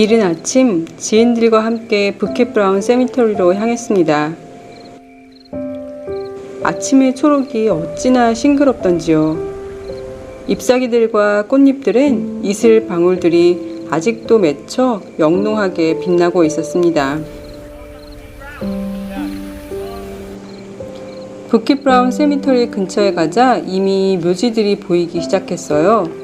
이른 아침 지인들과 함께 부킷 브라운 세미터리로 향했습니다. 아침의 초록이 어찌나 싱그럽던지요. 잎사귀들과 꽃잎들엔 이슬 방울들이 아직도 맺혀 영롱하게 빛나고 있었습니다. 부킷 브라운 세미터리 근처에 가자 이미 묘지들이 보이기 시작했어요.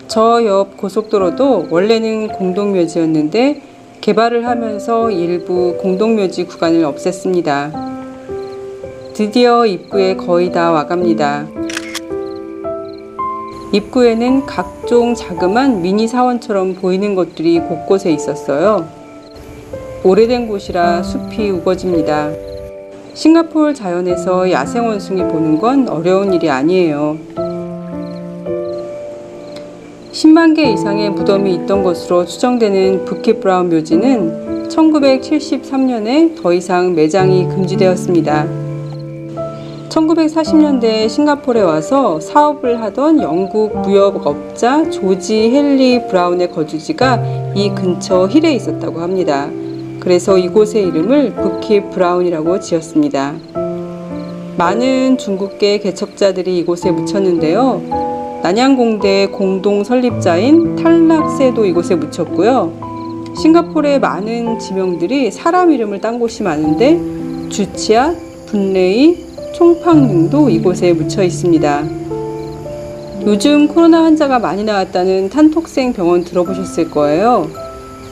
저 옆 고속도로도 원래는 공동묘지였는데 개발을 하면서 일부 공동묘지 구간을 없앴습니다. 드디어 입구에 거의 다 와갑니다. 입구에는 각종 자그만 미니 사원처럼 보이는 것들이 곳곳에 있었어요. 오래된 곳이라 숲이 우거집니다. 싱가포르 자연에서 야생원숭이 보는 건 어려운 일이 아니에요. 10만 개 이상의 무덤이 있던 것으로 추정되는 부킷 브라운 묘지는 1973년에 더 이상 매장이 금지되었습니다. 1940년대에 싱가포르에 와서 사업을 하던 영국 무역업자 조지 헨리 브라운의 거주지가 이 근처 힐에 있었다고 합니다. 그래서 이곳의 이름을 부킷 브라운이라고 지었습니다. 많은 중국계 개척자들이 이곳에 묻혔는데요. 난양공대 공동 설립자인 탈락세도 이곳에 묻혔고요. 싱가포르의 많은 지명들이 사람 이름을 딴 곳이 많은데 주치앗, 분레이, 총팡 등도 이곳에 묻혀 있습니다. 요즘 코로나 환자가 많이 나왔다는 탄톡생 병원 들어보셨을 거예요.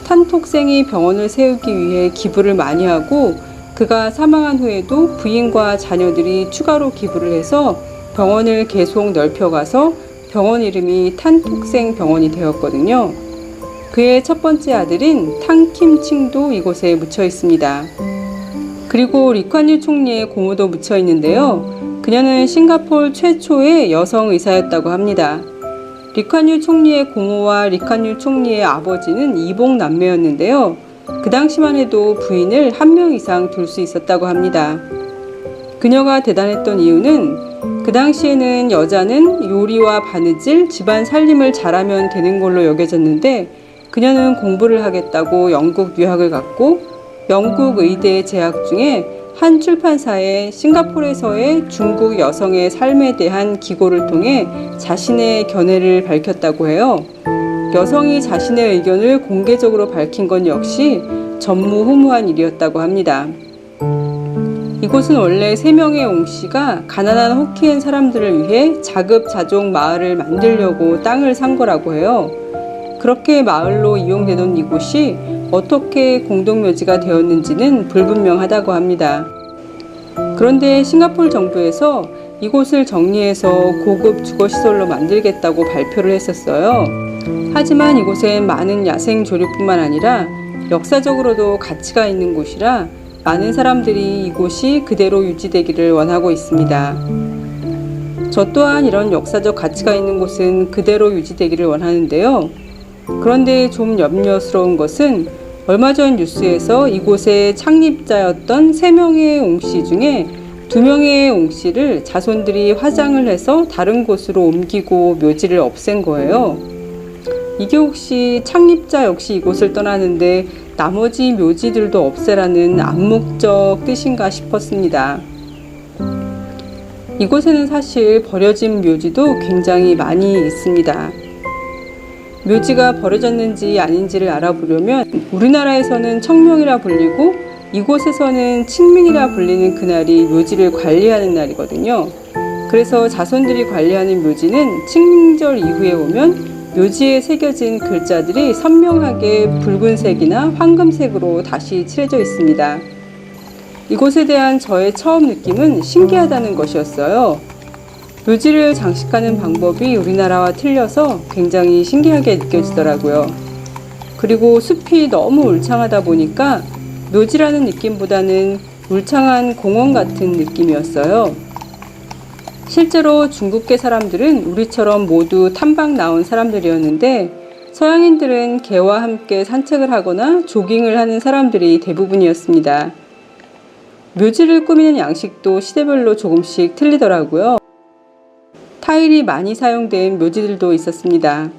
탄톡생이 병원을 세우기 위해 기부를 많이 하고 그가 사망한 후에도 부인과 자녀들이 추가로 기부를 해서 병원을 계속 넓혀가서 병원 이름이 탄톡생 병원이 되었거든요. 그의 첫 번째 아들인 탕킴칭도 이곳에 묻혀 있습니다. 그리고 리콴유 총리의 고모도 묻혀 있는데요. 그녀는 싱가포르 최초의 여성 의사였다고 합니다. 리콴유 총리의 고모와 리콴유 총리의 아버지는 이복 남매였는데요. 그 당시만 해도 부인을 한 명 이상 둘 수 있었다고 합니다. 그녀가 대단했던 이유는 그 당시에는 여자는 요리와 바느질, 집안 살림을 잘하면 되는 걸로 여겨졌는데 그녀는 공부를 하겠다고 영국 유학을 갔고 영국 의대에 재학 중에 한 출판사에 싱가포르에서의 중국 여성의 삶에 대한 기고를 통해 자신의 견해를 밝혔다고 해요. 여성이 자신의 의견을 공개적으로 밝힌 건 역시 전무후무한 일이었다고 합니다. 이곳은 원래 3명의 옹씨가 가난한 호키엔 사람들을 위해 자급자족 마을을 만들려고 땅을 산 거라고 해요. 그렇게 마을로 이용되던 이곳이 어떻게 공동묘지가 되었는지는 불분명하다고 합니다. 그런데 싱가포르 정부에서 이곳을 정리해서 고급 주거시설로 만들겠다고 발표를 했었어요. 하지만 이곳엔 많은 야생 조류뿐만 아니라 역사적으로도 가치가 있는 곳이라 많은 사람들이 이곳이 그대로 유지되기를 원하고 있습니다. 저 또한 이런 역사적 가치가 있는 곳은 그대로 유지되기를 원하는데요. 그런데 좀 염려스러운 것은 얼마 전 뉴스에서 이곳의 창립자였던 3명의 옹씨 중에 2명의 옹씨를 자손들이 화장을 해서 다른 곳으로 옮기고 묘지를 없앤 거예요. 이게 혹시 창립자 역시 이곳을 떠나는데 나머지 묘지들도 없애라는 암묵적 뜻인가 싶었습니다. 이곳에는 사실 버려진 묘지도 굉장히 많이 있습니다. 묘지가 버려졌는지 아닌지를 알아보려면 우리나라에서는 청명이라 불리고 이곳에서는清明이라 불리는 그날이 묘지를 관리하는 날이거든요. 그래서 자손들이 관리하는 묘지는清明절 이후에 오면 묘지에 새겨진 글자들이 선명하게 붉은색이나 황금색으로 다시 칠해져 있습니다. 이곳에 대한 저의 처음 느낌은 신기하다는 것이었어요. 묘지를 장식하는 방법이 우리나라와 틀려서 굉장히 신기하게 느껴지더라고요. 그리고 숲이 너무 울창하다 보니까 묘지라는 느낌보다는 울창한 공원 같은 느낌이었어요. 실제로 중국계 사람들은 우리처럼 모두 탐방 나온 사람들이었는데 서양인들은 개와 함께 산책을 하거나 조깅을 하는 사람들이 대부분이었습니다. 묘지를 꾸미는 양식도 시대별로 조금씩 틀리더라고요. 타일이 많이 사용된 묘지들도 있었습니다.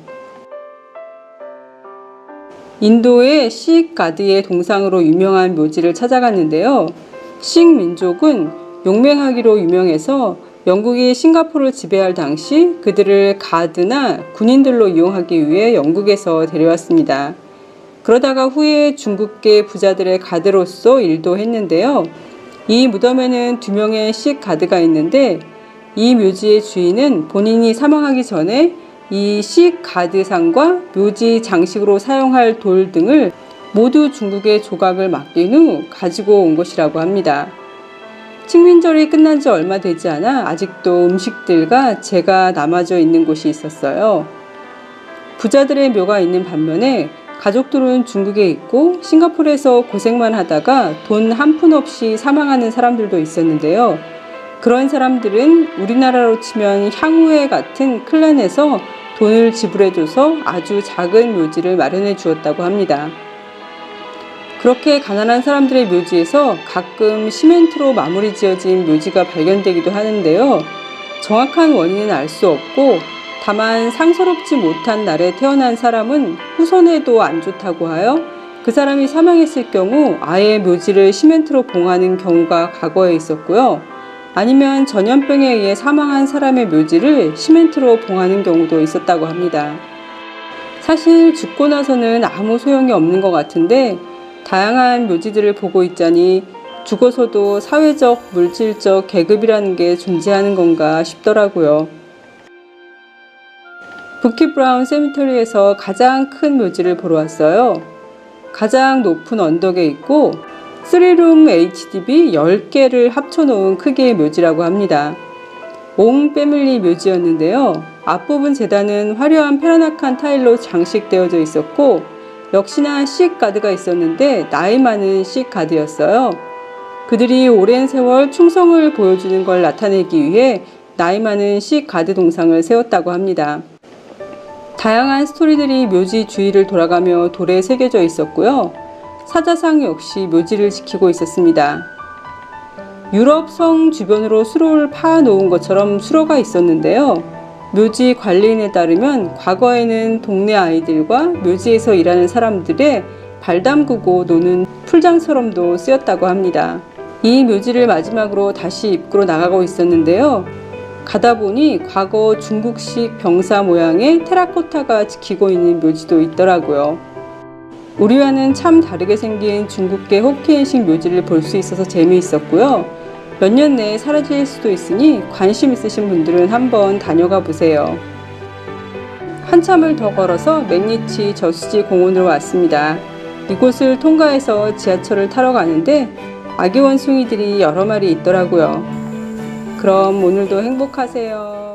인도의 식 가드의 동상으로 유명한 묘지를 찾아갔는데요. 식 민족은 용맹하기로 유명해서 영국이 싱가포르를 지배할 당시 그들을 가드나 군인들로 이용하기 위해 영국에서 데려왔습니다. 그러다가 후에 중국계 부자들의 가드로서 일도 했는데요. 이 무덤에는 2명의 식 가드가 있는데 이 묘지의 주인은 본인이 사망하기 전에 이 식 가드상과 묘지 장식으로 사용할 돌 등을 모두 중국에 조각을 맡긴 후 가지고 온 것이라고 합니다.清明절이 끝난 지 얼마 되지 않아 아직도 음식들과 재가 남아져 있는 곳이 있었어요. 부자들의 묘가 있는 반면에 가족들은 중국에 있고 싱가포르에서 고생만 하다가 돈 한 푼 없이 사망하는 사람들도 있었는데요. 그런 사람들은 우리나라로 치면 향후회 같은 클랜에서 돈을 지불해줘서 아주 작은 묘지를 마련해 주었다고 합니다. 그렇게 가난한 사람들의 묘지에서 가끔 시멘트로 마무리 지어진 묘지가 발견되기도 하는데요. 정확한 원인은 알 수 없고 다만 상서롭지 못한 날에 태어난 사람은 후손에도 안 좋다고 하여 그 사람이 사망했을 경우 아예 묘지를 시멘트로 봉하는 경우가 과거에 있었고요. 아니면 전염병에 의해 사망한 사람의 묘지를 시멘트로 봉하는 경우도 있었다고 합니다. 사실 죽고 나서는 아무 소용이 없는 것 같은데 다양한 묘지들을 보고 있자니 죽어서도 사회적, 물질적 계급이라는 게 존재하는 건가 싶더라고요. 부킷 브라운 세미터리에서 가장 큰 묘지를 보러 왔어요. 가장 높은 언덕에 있고 3룸 HDB 10개를 합쳐놓은 크기의 묘지라고 합니다. 옹 패밀리 묘지였는데요. 앞부분 재단은 화려한 페라나칸 타일로 장식되어져 있었고 역시나 식 가드가 있었는데 나이 많은 식 가드였어요. 그들이 오랜 세월 충성을 보여주는 걸 나타내기 위해 나이 많은 식 가드 동상을 세웠다고 합니다. 다양한 스토리들이 묘지 주위를 돌아가며 돌에 새겨져 있었고요. 사자상 역시 묘지를 지키고 있었습니다. 유럽 성 주변으로 수로를 파아 놓은 것처럼 수로가 있었는데요. 묘지 관리인에 따르면 과거에는 동네 아이들과 묘지에서 일하는 사람들의 발 담그고 노는 풀장처럼도 쓰였다고 합니다. 이 묘지를 마지막으로 다시 입구로 나가고 있었는데요. 가다 보니 과거 중국식 병사 모양의 테라코타가 지키고 있는 묘지도 있더라고요. 우리와는 참 다르게 생긴 중국계 호키엔식 묘지를 볼 수 있어서 재미있었고요. 몇 년 내에 사라질 수도 있으니 관심 있으신 분들은 한번 다녀가 보세요. 한참을 더 걸어서 맥리치 저수지 공원으로 왔습니다. 이곳을 통과해서 지하철을 타러 가는데 아기 원숭이들이 여러 마리 있더라고요. 그럼 오늘도 행복하세요.